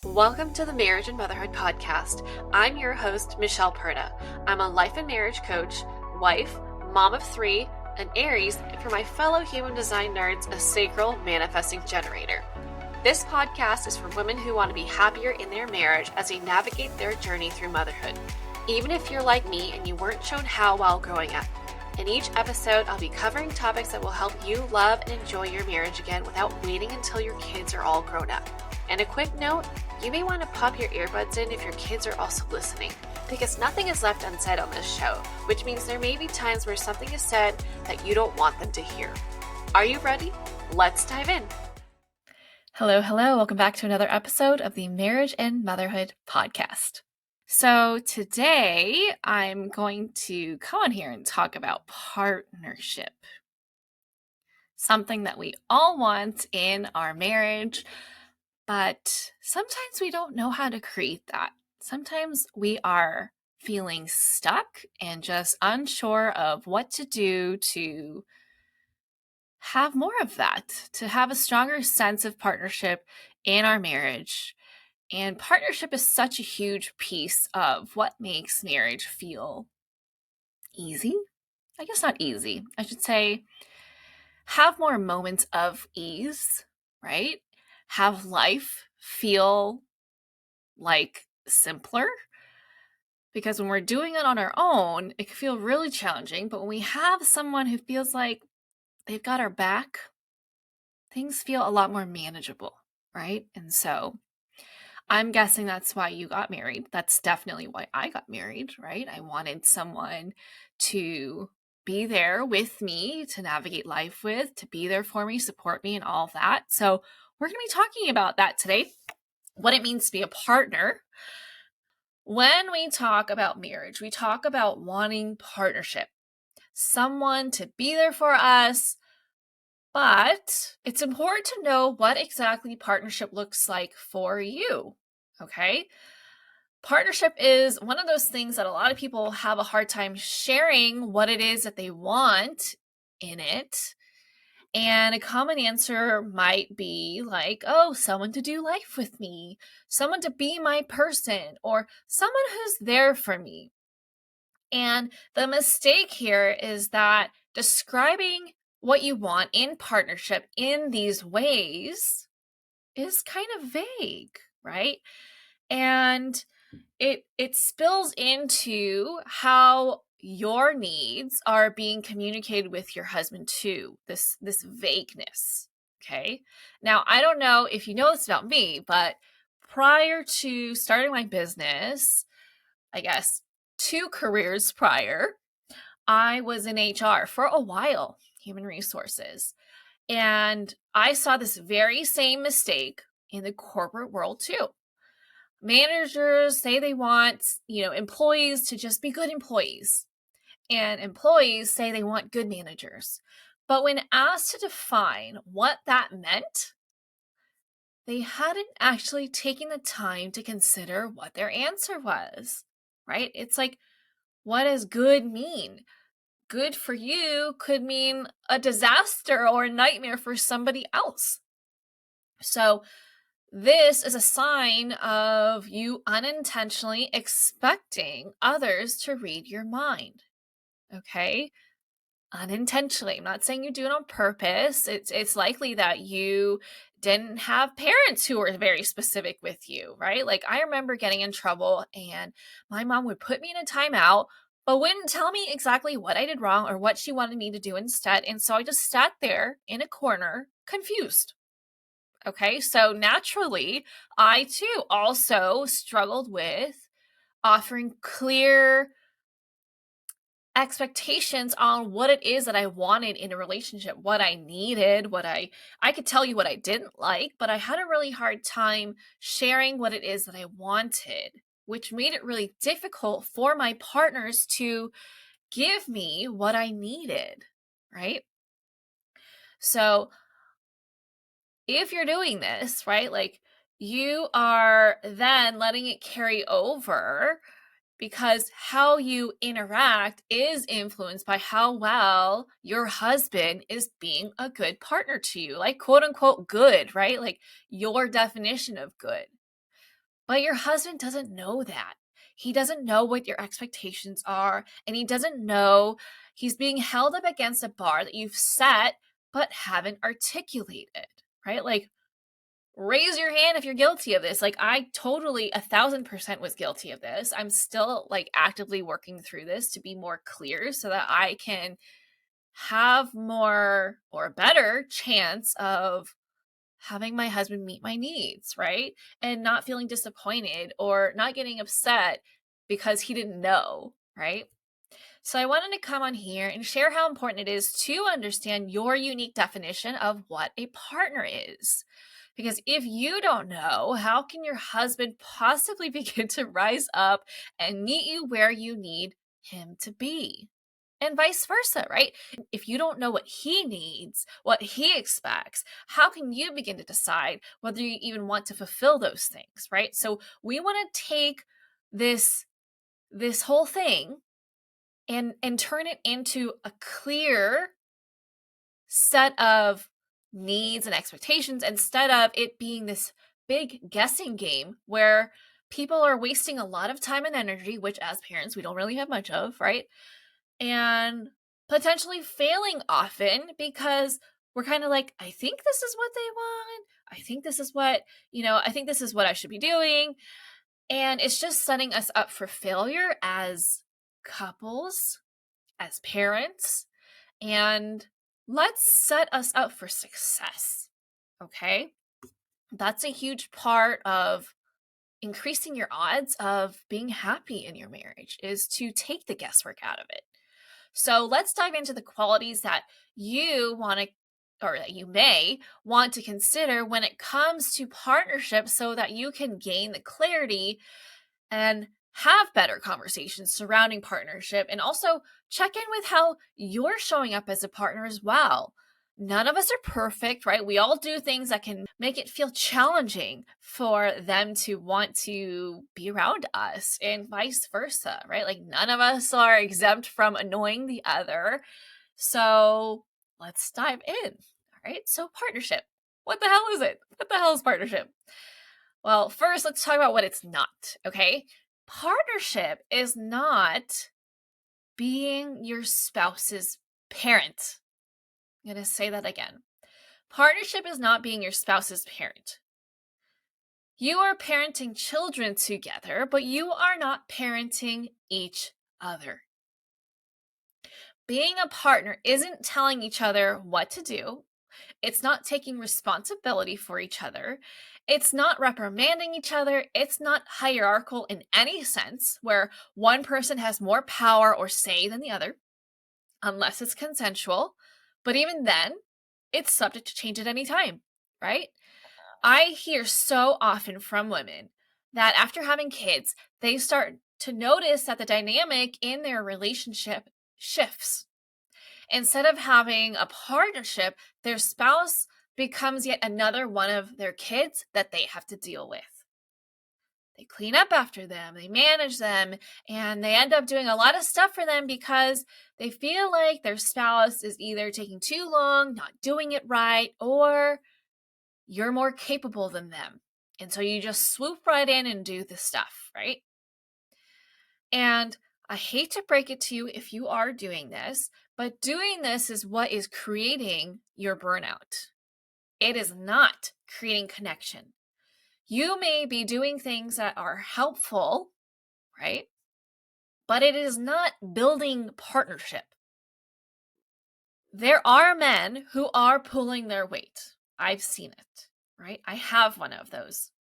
Welcome to the Marriage and Motherhood Podcast. I'm your host, Michelle Perda. I'm a life and marriage coach, wife, mom of three, an Aries, and for my fellow human design nerds, a sacral manifesting generator. This podcast is for women who want to be happier in their marriage as they navigate their journey through motherhood, even if you're like me and you weren't shown how while growing up. In each episode, I'll be covering topics that will help you love and enjoy your marriage again without waiting until your kids are all grown up. And a quick note, you may want to pop your earbuds in if your kids are also listening, because nothing is left unsaid on this show, which means there may be times where something is said that you don't want them to hear. Are you ready? Let's dive in. Hello. Welcome back to another episode of the Marriage and Motherhood Podcast. So today I'm going to come on here and talk about partnership. Something that we all want in our marriage, but sometimes we don't know how to create that. Sometimes we are feeling stuck and just unsure of what to do to have more of that, to have a stronger sense of partnership in our marriage. And partnership is such a huge piece of what makes marriage feel easy. I guess not easy. I should say have more moments of ease, right? Have life feel like simpler. Because when we're doing it on our own, it can feel really challenging. But when we have someone who feels like they've got our back, things feel a lot more manageable, right? And so I'm guessing that's why you got married. That's definitely why I got married, right? I wanted someone to be there with me, to navigate life with, to be there for me, support me, and all of that. So we're going to be talking about that today, what it means to be a partner. When we talk about marriage, we talk about wanting partnership, someone to be there for us, but it's important to know what exactly partnership looks like for you, okay? Partnership is one of those things that a lot of people have a hard time sharing what it is that they want in it. And a common answer might be like, oh, someone to do life with me, someone to be my person, or someone who's there for me. And the mistake here is that describing what you want in partnership in these ways is kind of vague, right? And it spills into how your needs are being communicated with your husband too, this vagueness, okay? Now, I don't know if you know this about me, but prior to starting my business, I guess 2 careers prior, I was in HR for a while, human resources. And I saw this very same mistake in the corporate world too. Managers say they want, employees to just be good employees. And employees say they want good managers. But when asked to define what that meant, they hadn't actually taken the time to consider what their answer was, right? It's like, what does good mean? Good for you could mean a disaster or a nightmare for somebody else. So this is a sign of you unintentionally expecting others to read your mind, okay? Unintentionally. I'm not saying you do it on purpose. It's likely that you didn't have parents who were very specific with you, right? Like I remember getting in trouble and my mom would put me in a timeout, but wouldn't tell me exactly what I did wrong or what she wanted me to do instead. And so I just sat there in a corner, confused. Okay, so naturally, I too also struggled with offering clear expectations on what it is that I wanted in a relationship, what I needed, what I could tell you what I didn't like, but I had a really hard time sharing what it is that I wanted, which made it really difficult for my partners to give me what I needed, right? So if you're doing this, right, like you are then letting it carry over because how you interact is influenced by how well your husband is being a good partner to you, like quote unquote good, right? Like your definition of good. But your husband doesn't know that. He doesn't know what your expectations are, and he doesn't know he's being held up against a bar that you've set but haven't articulated, right? Like, raise your hand if you're guilty of this. Like, I totally 1,000% was guilty of this. I'm still like actively working through this to be more clear so that I can have more or a better chance of having my husband meet my needs, right? And not feeling disappointed or not getting upset because he didn't know, right? So I wanted to come on here and share how important it is to understand your unique definition of what a partner is. Because if you don't know, how can your husband possibly begin to rise up and meet you where you need him to be? And vice versa, right? If you don't know what he needs, what he expects, how can you begin to decide whether you even want to fulfill those things, right? So we want to take this whole thing and turn it into a clear set of needs and expectations instead of it being this big guessing game where people are wasting a lot of time and energy, which as parents we don't really have much of, right? And potentially failing often because we're kind of like, I think this is what they want. I think this is what, I think this is what I should be doing. And it's just setting us up for failure as couples, as parents, and let's set us up for success. Okay? That's a huge part of increasing your odds of being happy in your marriage is to take the guesswork out of it. So let's dive into the qualities that you want to, or that you may want to consider when it comes to partnership so that you can gain the clarity and have better conversations surrounding partnership and also check in with how you're showing up as a partner as well. None of us are perfect, right? We all do things that can make it feel challenging for them to want to be around us and vice versa, right? Like none of us are exempt from annoying the other. So let's dive in. All right. So partnership. What the hell is it? What the hell is partnership? Well, first, let's talk about what it's not, okay? Partnership is not being your spouse's parent. I'm going to say that again. Partnership is not being your spouse's parent. You are parenting children together, but you are not parenting each other. Being a partner isn't telling each other what to do. It's not taking responsibility for each other. It's not reprimanding each other. It's not hierarchical in any sense where one person has more power or say than the other, unless it's consensual. But even then, it's subject to change at any time, right? I hear so often from women that after having kids, they start to notice that the dynamic in their relationship shifts. Instead of having a partnership, their spouse becomes yet another one of their kids that they have to deal with. They clean up after them, they manage them, and they end up doing a lot of stuff for them because they feel like their spouse is either taking too long, not doing it right, or you're more capable than them. And so you just swoop right in and do the stuff, right? And I hate to break it to you if you are doing this, but doing this is what is creating your burnout. It is not creating connection. You may be doing things that are helpful, right? But it is not building partnership. There are men who are pulling their weight. I've seen it, right? I have one of those.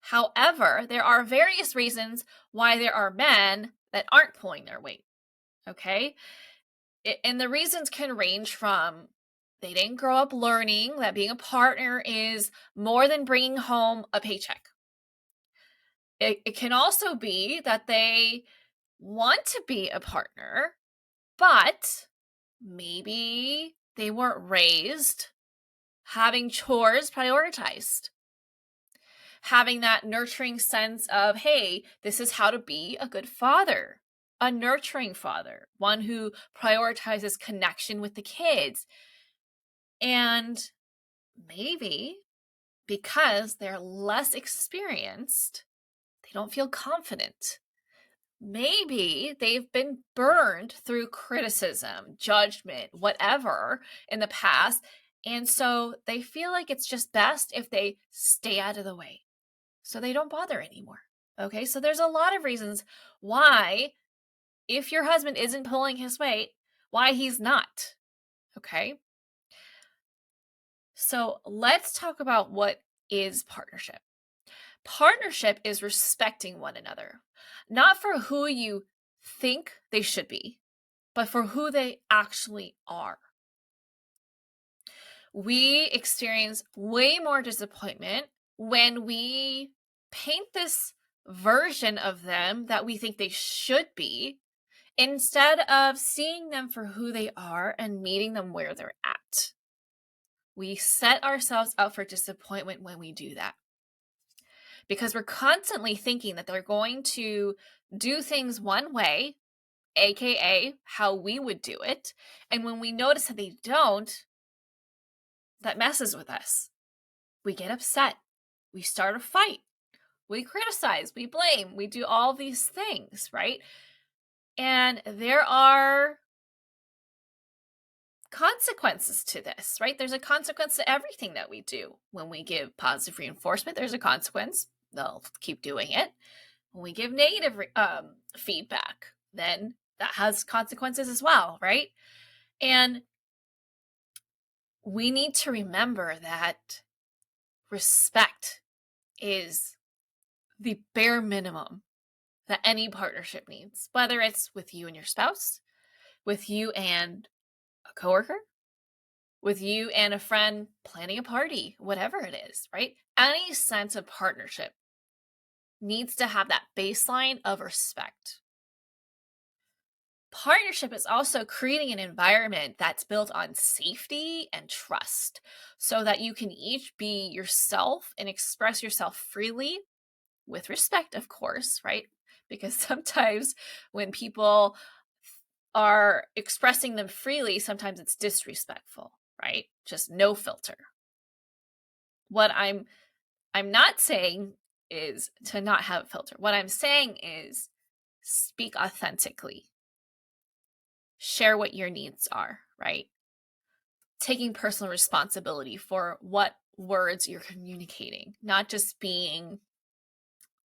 However, there are various reasons why there are men that aren't pulling their weight, okay? And the reasons can range from they didn't grow up learning that being a partner is more than bringing home a paycheck. It can also be that they want to be a partner, but maybe they weren't raised having chores prioritized, having that nurturing sense of, hey, this is how to be a good father, a nurturing father, one who prioritizes connection with the kids. And maybe because they're less experienced, they don't feel confident. Maybe they've been burned through criticism, judgment, whatever in the past. And so they feel like it's just best if they stay out of the way, so they don't bother anymore. Okay, so there's a lot of reasons why, if your husband isn't pulling his weight, why he's not. Okay, so let's talk about what is partnership. Partnership is respecting one another, not for who you think they should be, but for who they actually are. We experience way more disappointment when we paint this version of them that we think they should be, instead of seeing them for who they are and meeting them where they're at. We set ourselves up for disappointment when we do that, because we're constantly thinking that they're going to do things one way, aka how we would do it. And when we notice that they don't, that messes with us. We get upset. We start a fight. We criticize. We blame. We do all these things, right? And there are consequences to this, right? There's a consequence to everything that we do. When we give positive reinforcement, there's a consequence. They'll keep doing it. When we give negative feedback, then that has consequences as well, right? And we need to remember that respect is the bare minimum that any partnership needs, whether it's with you and your spouse, with you and a coworker, with you and a friend planning a party, whatever it is, right? Any sense of partnership needs to have that baseline of respect. Partnership is also creating an environment that's built on safety and trust, so that you can each be yourself and express yourself freely, with respect, of course, right? Because sometimes when people are expressing them freely, sometimes it's disrespectful, right? Just no filter. What I'm not saying is to not have a filter. What I'm saying is speak authentically. Share what your needs are, right? Taking personal responsibility for what words you're communicating, not just being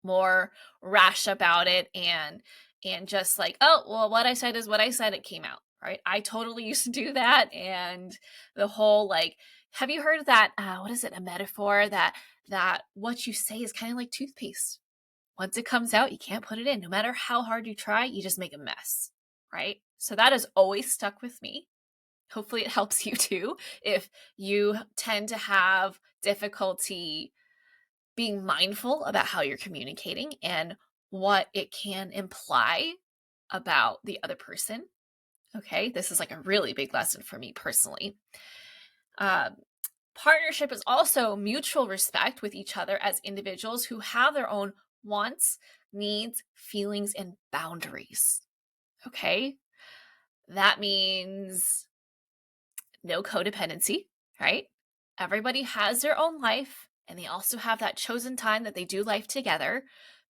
more rash about it and just like, oh, well, what I said is what I said, it came out, right? I totally used to do that. And the whole, like, have you heard of that, what is it, a metaphor that what you say is kind of like toothpaste. Once it comes out, you can't put it in. No matter how hard you try, you just make a mess, right? So that has always stuck with me. Hopefully it helps you too, if you tend to have difficulty being mindful about how you're communicating and what it can imply about the other person. Okay, this is like a really big lesson for me personally. Partnership is also mutual respect with each other as individuals who have their own wants, needs, feelings, and boundaries. Okay, that means no codependency, right? Everybody has their own life, and they also have that chosen time that they do life together.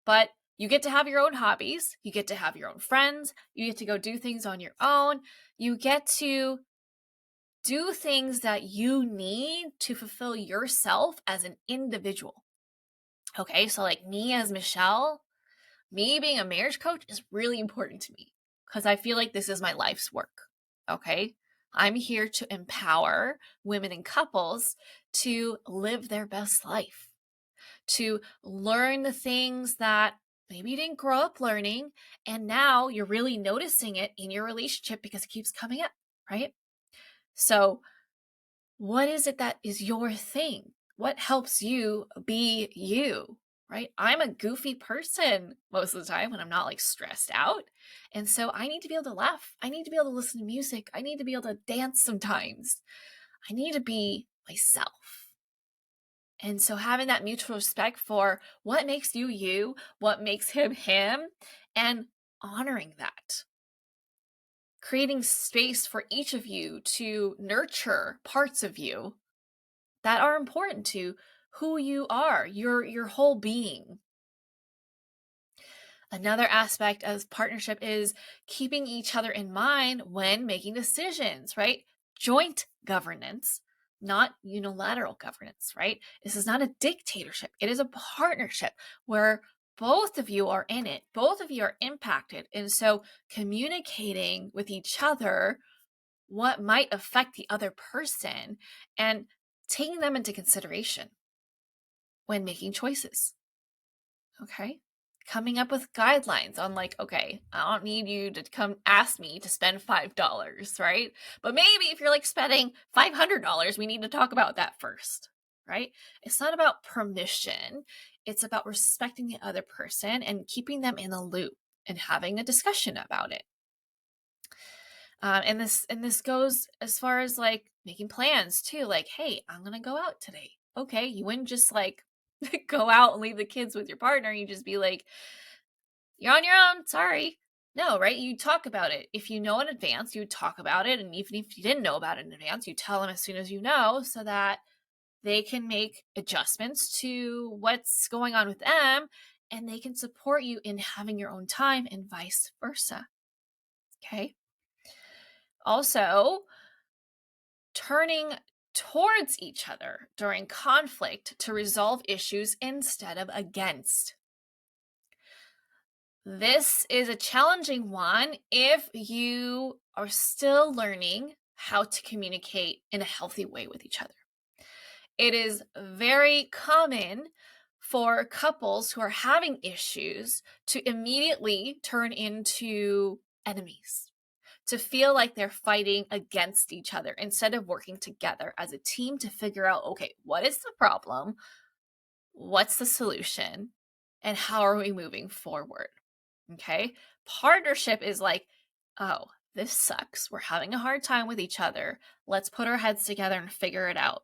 But you get to have your own hobbies. You get to have your own friends. You get to go do things on your own. You get to do things that you need to fulfill yourself as an individual. Okay, so like me as Michelle, me being a marriage coach is really important to me because I feel like this is my life's work. Okay, I'm here to empower women and couples to live their best life, to learn the things that maybe you didn't grow up learning, and now you're really noticing it in your relationship because it keeps coming up, right? So, what is it that is your thing? What helps you be you, right? I'm a goofy person most of the time when I'm not like stressed out. And so I need to be able to laugh. I need to be able to listen to music. I need to be able to dance sometimes. I need to be myself. And so having that mutual respect for what makes you you, what makes him him, and honoring that. Creating space for each of you to nurture parts of you that are important to who you are, your whole being. Another aspect of partnership is keeping each other in mind when making decisions, right? Joint governance, not unilateral governance, right? This is not a dictatorship. It is a partnership where both of you are in it, both of you are impacted. And so communicating with each other what might affect the other person and taking them into consideration when making choices. Okay. Coming up with guidelines on like, okay, I don't need you to come ask me to spend $5, right? But maybe if you're like spending $500, we need to talk about that first, right? It's not about permission. It's about respecting the other person and keeping them in the loop and having a discussion about it. And this goes as far as like making plans too. Like, hey, I'm gonna go out today. Okay, you wouldn't just like go out and leave the kids with your partner. You just be like, you're on your own. Sorry. No, right? You talk about it. If you know in advance, you talk about it. And even if you didn't know about it in advance, you tell them as soon as you know so that they can make adjustments to what's going on with them and they can support you in having your own time and vice versa. Okay. Also, turning towards each other during conflict to resolve issues instead of against. This is a challenging one if you are still learning how to communicate in a healthy way with each other. It is very common for couples who are having issues to immediately turn into enemies, to feel like they're fighting against each other instead of working together as a team to figure out, okay, what is the problem? What's the solution? And how are we moving forward? Okay. Partnership is like, oh, this sucks. We're having a hard time with each other. Let's put our heads together and figure it out.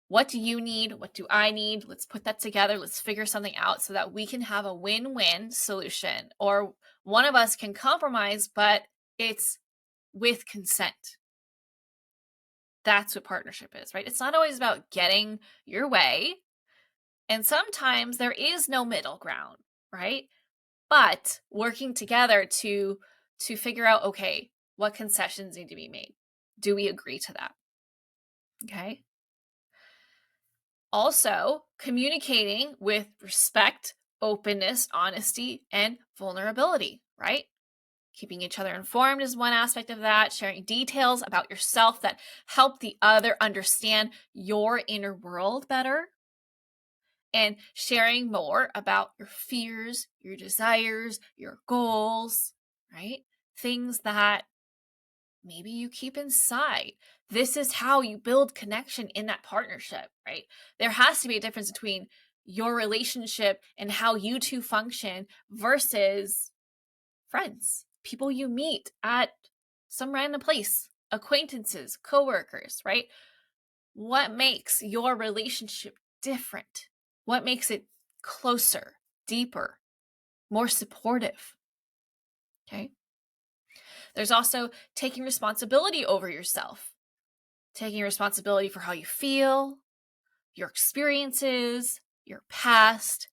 What do you need? What do I need? Let's put that together. Let's figure something out so that we can have a win-win solution. Or one of us can compromise, but it's with consent. That's what partnership is, right? It's not always about getting your way. And sometimes there is no middle ground, right? But working together to figure out, okay, what concessions need to be made? Do we agree to that? Okay. Also, communicating with respect, openness, honesty, and vulnerability, right? Keeping each other informed is one aspect of that. Sharing details about yourself that help the other understand your inner world better. And sharing more about your fears, your desires, your goals, right? Things that maybe you keep inside. This is how you build connection in that partnership, right? There has to be a difference between your relationship and how you two function versus friends, people you meet at some random place, acquaintances, coworkers, right? What makes your relationship different? What makes it closer, deeper, more supportive? Okay. There's also taking responsibility over yourself, taking responsibility for how you feel, your experiences, your past,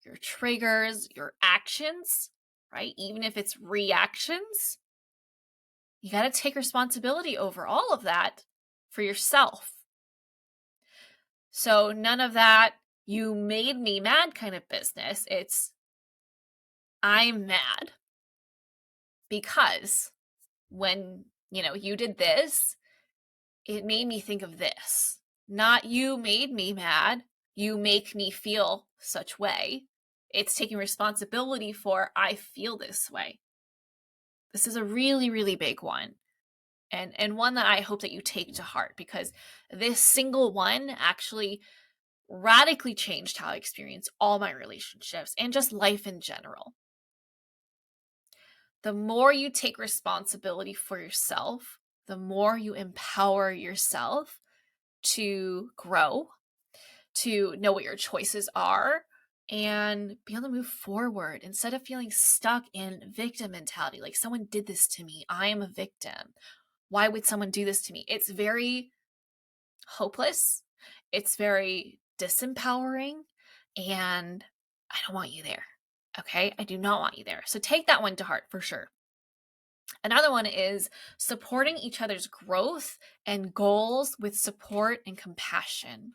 your triggers, your actions, right? Even if it's reactions, you got to take responsibility over all of that for yourself. So none of that, you made me mad kind of business. It's, I'm mad because when, you did this, it made me think of this. Not you made me mad. You make me feel such way. It's taking responsibility for, I feel this way. This is a really, really big one. And one that I hope that you take to heart, because this single one actually radically changed how I experience all my relationships and just life in general. The more you take responsibility for yourself, the more you empower yourself to grow, to know what your choices are, and be able to move forward instead of feeling stuck in victim mentality. Like, someone did this to me. I am a victim. Why would someone do this to me? It's very hopeless. It's very disempowering, and I don't want you there. Okay? I do not want you there. So take that one to heart for sure. Another one is supporting each other's growth and goals with support and compassion,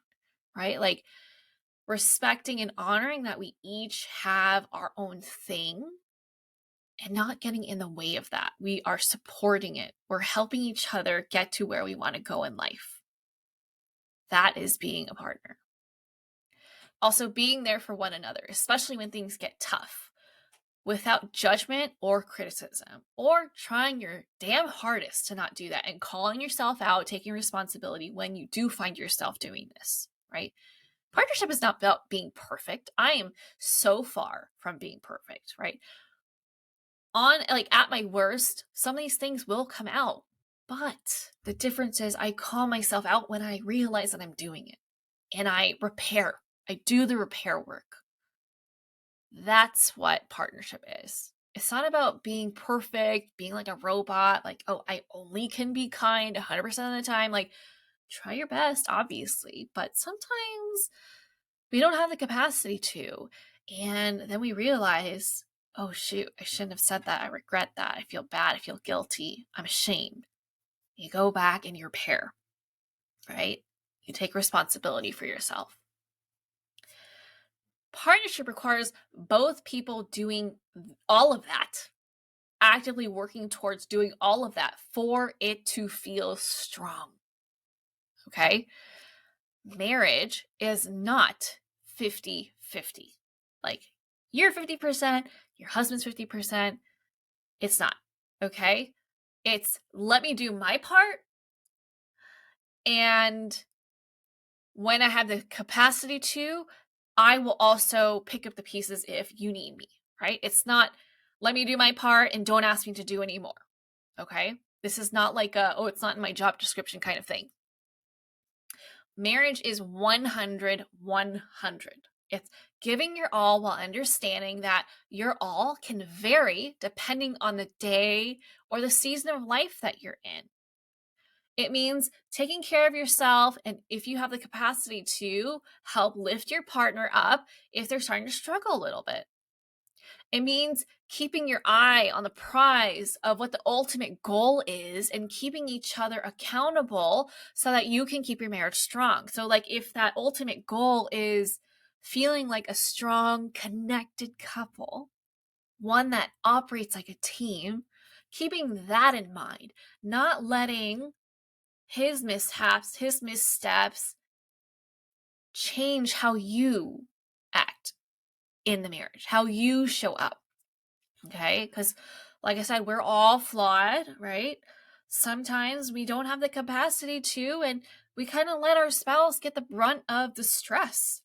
right? Like respecting and honoring that we each have our own thing and not getting in the way of that. We are supporting it. We're helping each other get to where we want to go in life. That is being a partner. Also, being there for one another, especially when things get tough, without judgment or criticism, or trying your damn hardest to not do that and calling yourself out, taking responsibility when you do find yourself doing this, right? Partnership is not about being perfect. I am so far from being perfect, right? At my worst, some of these things will come out. But the difference is I call myself out when I realize that I'm doing it and I repair. I do the repair work. That's what partnership is. It's not about being perfect, being like a robot, like, oh, I only can be kind 100% of the time. Like, try your best, obviously, but sometimes we don't have the capacity to. And then we realize, oh, shoot, I shouldn't have said that. I regret that. I feel bad. I feel guilty. I'm ashamed. You go back and you repair, right? You take responsibility for yourself. Partnership requires both people doing all of that, actively working towards doing all of that for it to feel strong. Okay? Marriage is not 50-50. Like, you're 50%, your husband's 50%. It's not. Okay? It's let me do my part, and when I have the capacity to, I will also pick up the pieces if you need me, right? It's not let me do my part and don't ask me to do any more. Okay? This is not like it's not in my job description kind of thing. Marriage is 100, 100. It's giving your all while understanding that your all can vary depending on the day or the season of life that you're in. It means taking care of yourself, and if you have the capacity to, help lift your partner up if they're starting to struggle a little bit. It means keeping your eye on the prize of what the ultimate goal is and keeping each other accountable so that you can keep your marriage strong. So, like, if that ultimate goal is feeling like a strong, connected couple, one that operates like a team, keeping that in mind, not letting his mishaps, his missteps change how you act in the marriage, how you show up. Okay? Because, like I said, we're all flawed, right? Sometimes we don't have the capacity to, and we kind of let our spouse get the brunt of the stress.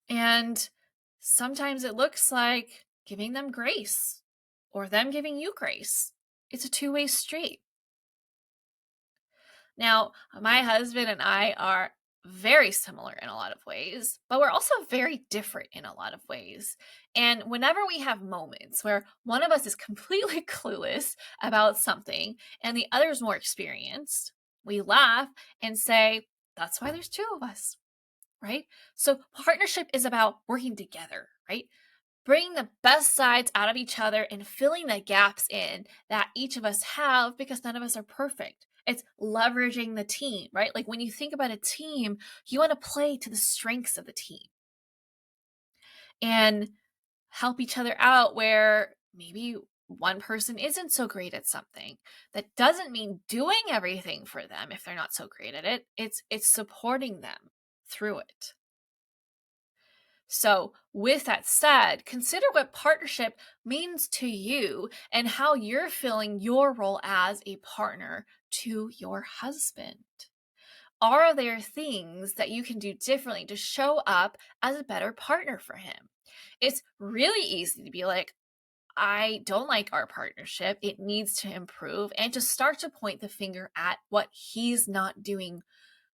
And sometimes it looks like giving them grace or them giving you grace. It's a two-way street. Now, my husband and I are very similar in a lot of ways, but we're also very different in a lot of ways. And whenever we have moments where one of us is completely clueless about something and the other is more experienced, we laugh and say, that's why there's two of us, right? So partnership is about working together, right? Bringing the best sides out of each other and filling the gaps in that each of us have because none of us are perfect. It's leveraging the team, right? Like when you think about a team, you want to play to the strengths of the team and help each other out where maybe one person isn't so great at something. That doesn't mean doing everything for them if they're not so great at it. It's supporting them through it. So, with that said, consider what partnership means to you and how you're filling your role as a partner to your husband. Are there things that you can do differently to show up as a better partner for him? It's really easy to be like, I don't like our partnership. It needs to improve, and to start to point the finger at what he's not doing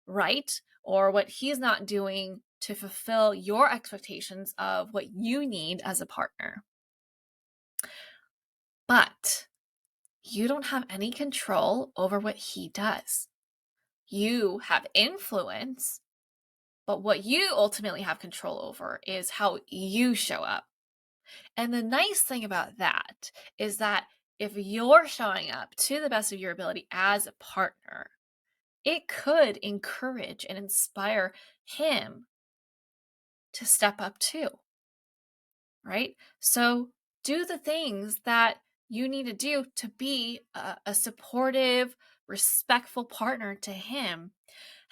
right or what he's not doing to fulfill your expectations of what you need as a partner. But you don't have any control over what he does. You have influence, But what you ultimately have control over is how you show up. And the nice thing about that is that if you're showing up to the best of your ability as a partner, it could encourage and inspire him to step up too, right? So do the things that you need to do to be a supportive, respectful partner to him.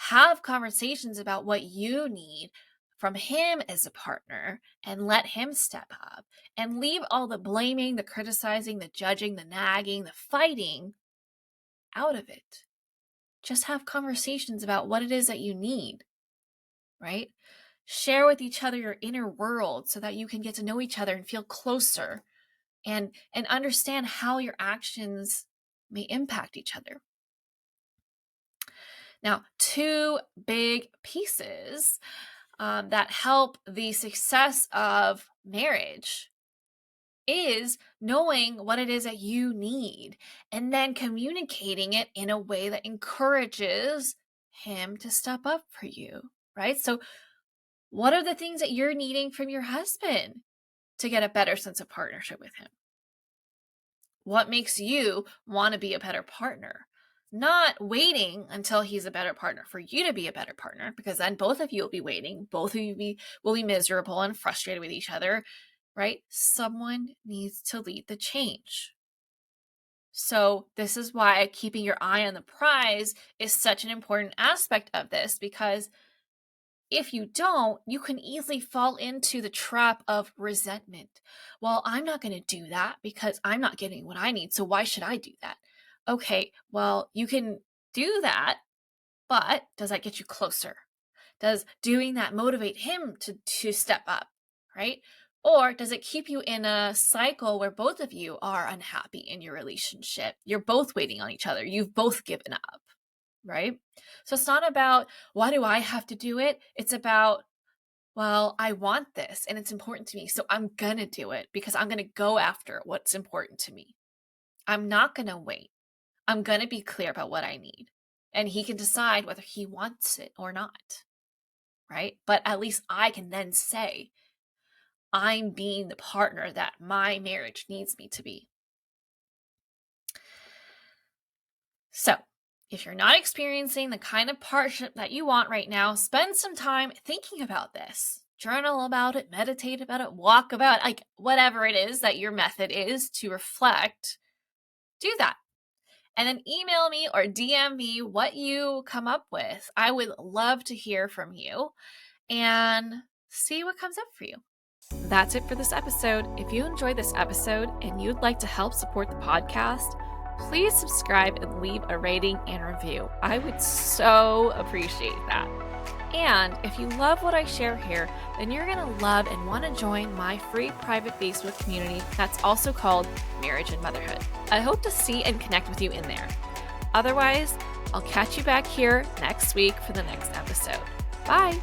Have conversations about what you need from him as a partner and let him step up and leave all the blaming, the criticizing, the judging, the nagging, the fighting out of it. Just have conversations about what it is that you need, right? Share with each other your inner world so that you can get to know each other and feel closer and understand how your actions may impact each other. Now, two big pieces that help the success of marriage is knowing what it is that you need and then communicating it in a way that encourages him to step up for you, right? So what are the things that you're needing from your husband to get a better sense of partnership with him? What makes you want to be a better partner? Not waiting until he's a better partner for you to be a better partner, because then both of you will be waiting. Both of you will be miserable and frustrated with each other, right? Someone needs to lead the change. So this is why keeping your eye on the prize is such an important aspect of this, because if you don't, you can easily fall into the trap of resentment. Well, I'm not going to do that because I'm not getting what I need. So why should I do that? Okay, well, you can do that, but does that get you closer? Does doing that motivate him to step up, right? Or does it keep you in a cycle where both of you are unhappy in your relationship? You're both waiting on each other. You've both given up, right? So it's not about, why do I have to do it? It's about, well, I want this and it's important to me. So I'm going to do it because I'm going to go after what's important to me. I'm not going to wait. I'm going to be clear about what I need. And he can decide whether he wants it or not, right? But at least I can then say, I'm being the partner that my marriage needs me to be. So, if you're not experiencing the kind of partnership that you want right now, spend some time thinking about this. Journal about it, meditate about it, walk about it, like whatever it is that your method is to reflect, do that. And then email me or DM me what you come up with. I would love to hear from you and see what comes up for you. That's it for this episode. If you enjoyed this episode and you'd like to help support the podcast, please subscribe and leave a rating and review. I would so appreciate that. And if you love what I share here, then you're going to love and want to join my free private Facebook community that's also called Marriage and Motherhood. I hope to see and connect with you in there. Otherwise, I'll catch you back here next week for the next episode. Bye.